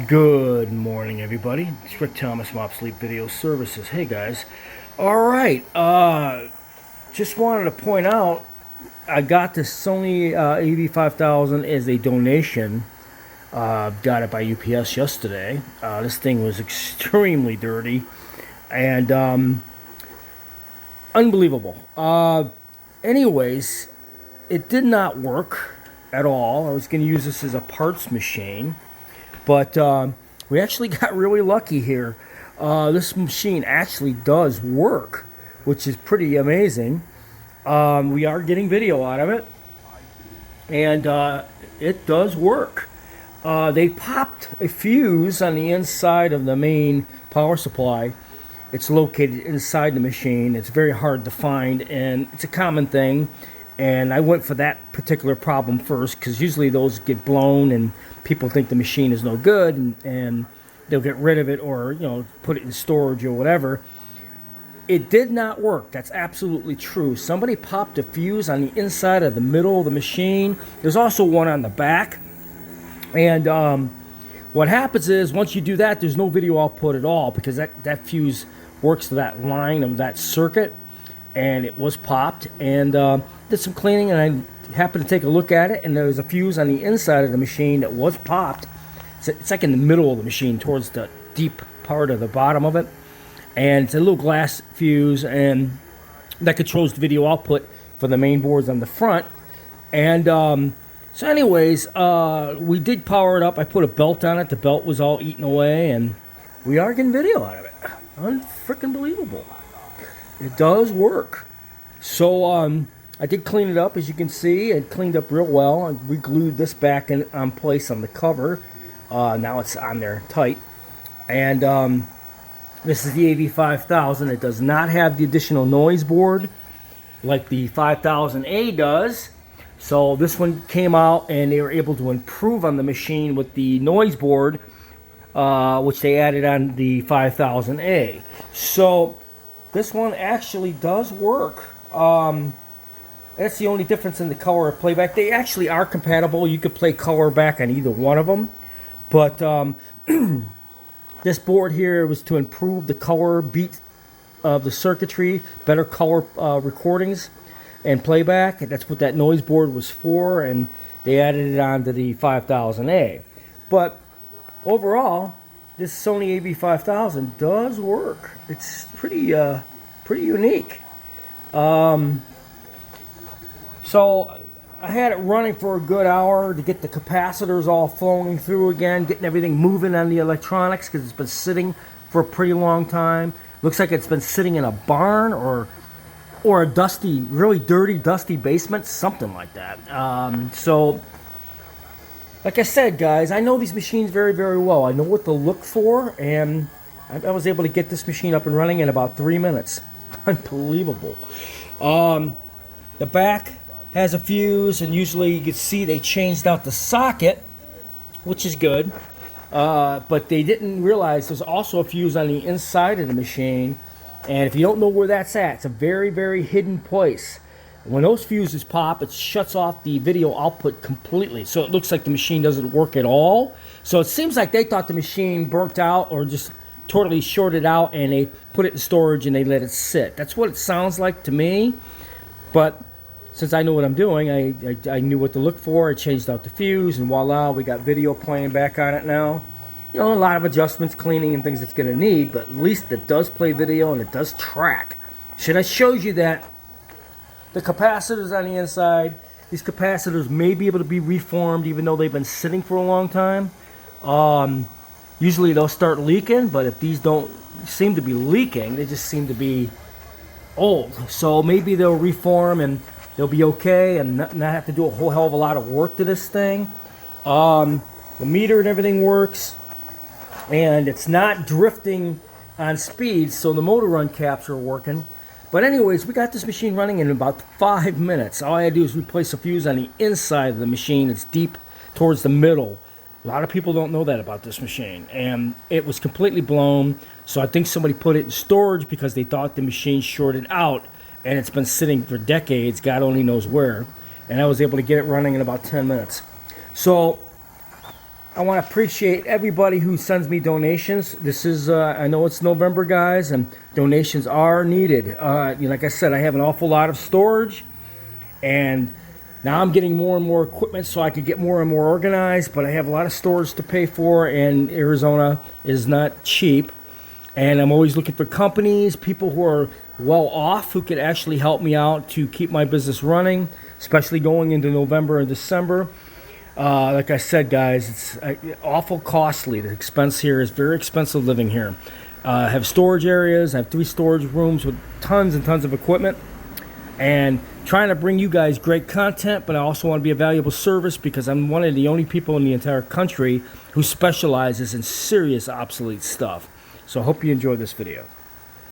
Good morning, everybody. It's Rick Thomas from Obsolete Video Services. Hey, guys. All right. Just wanted to point out I got this Sony Av-5000 as a donation. Got it by UPS yesterday. This thing was extremely dirty and unbelievable. Anyways, it did not work at all. I was going to use this as a parts machine. But we actually got really lucky here. This machine actually does work, which is pretty amazing. We are getting video out of it, and it does work. They popped a fuse on the inside of the main power supply. It's located inside the machine. It's very hard to find, and it's a common thing. And I went for that particular problem first because usually those get blown and people think the machine is no good, and they'll get rid of it or put it in storage or whatever. It did not work. That's absolutely true. Somebody popped a fuse on the inside of the middle of the machine. There's also one on the back. And what happens is once you do that, there's no video output at all because that fuse works to that line of that circuit. And it was popped, and did some cleaning, and I happened to take a look at it, and there was a fuse on the inside of the machine that was popped. It's like in the middle of the machine towards the deep part of the bottom of it, and it's a little glass fuse, and that controls the video output for the main boards on the front. And so anyways, we did power it up. I put a belt on it. The belt was all eaten away, and we are getting video out of it. Unfreaking believable. It does work. So I did clean it up, as you can see. It cleaned up real well. I re-glued this back on place on the cover. Now it's on there tight. And this is the AV5000. It does not have the additional noise board like the 5000A does. So this one came out, and they were able to improve on the machine with the noise board, which they added on the 5000A. So this one actually does work. That's the only difference in the color of playback. They actually are compatible. You could play color back on either one of them. But this board here was to improve the color beat of the circuitry, better color recordings and playback. That's what that noise board was for, and they added it on to the 5000A. But overall, this Sony AV5000 does work. It's pretty unique. So I had it running for a good hour to get the capacitors all flowing through again, getting everything moving on the electronics because it's been sitting for a pretty long time. Looks like it's been sitting in a barn or a dusty, really dirty, dusty basement, something like that. So like I said, guys, I know these machines very, very well. I know what to look for, and I was able to get this machine up and running in about 3 minutes. Unbelievable. The back has a fuse, and usually you can see they changed out the socket, which is good. But they didn't realize there's also a fuse on the inside of the machine, and if you don't know where that's at, it's a very, very hidden place. When those fuses pop, it shuts off the video output completely. So it looks like the machine doesn't work at all. So it seems like they thought the machine burnt out or just totally shorted out, and they put it in storage and they let it sit. That's what it sounds like to me. But since I know what I'm doing, I knew what to look for. I changed out the fuse, and voila, we got video playing back on it now. A lot of adjustments, cleaning, and things it's going to need, but at least it does play video and it does track. Should I show you that the capacitors on the inside, these capacitors may be able to be reformed even though they've been sitting for a long time. Usually they'll start leaking, but if these don't seem to be leaking, they just seem to be old. So maybe they'll reform and they'll be okay and not have to do a whole hell of a lot of work to this thing. The meter and everything works, and it's not drifting on speed, so the motor run caps are working. But anyways, we got this machine running in about 5 minutes. All I had to do is replace a fuse on the inside of the machine. It's deep towards the middle. A lot of people don't know that about this machine. And it was completely blown. So I think somebody put it in storage because they thought the machine shorted out. And it's been sitting for decades, God only knows where. And I was able to get it running in about 10 minutes. So I want to appreciate everybody who sends me donations. This is, I know it's November, guys, and donations are needed. Like I said, I have an awful lot of storage, and now I'm getting more and more equipment so I could get more and more organized, but I have a lot of storage to pay for, and Arizona is not cheap. And I'm always looking for companies, people who are well off, who can actually help me out to keep my business running, especially going into November and December. Like I said, guys, it's awful costly. The expense here is very expensive living here. I have storage areas. I have 3 storage rooms with tons and tons of equipment. And trying to bring you guys great content, but I also want to be a valuable service because I'm one of the only people in the entire country who specializes in serious obsolete stuff. So I hope you enjoy this video.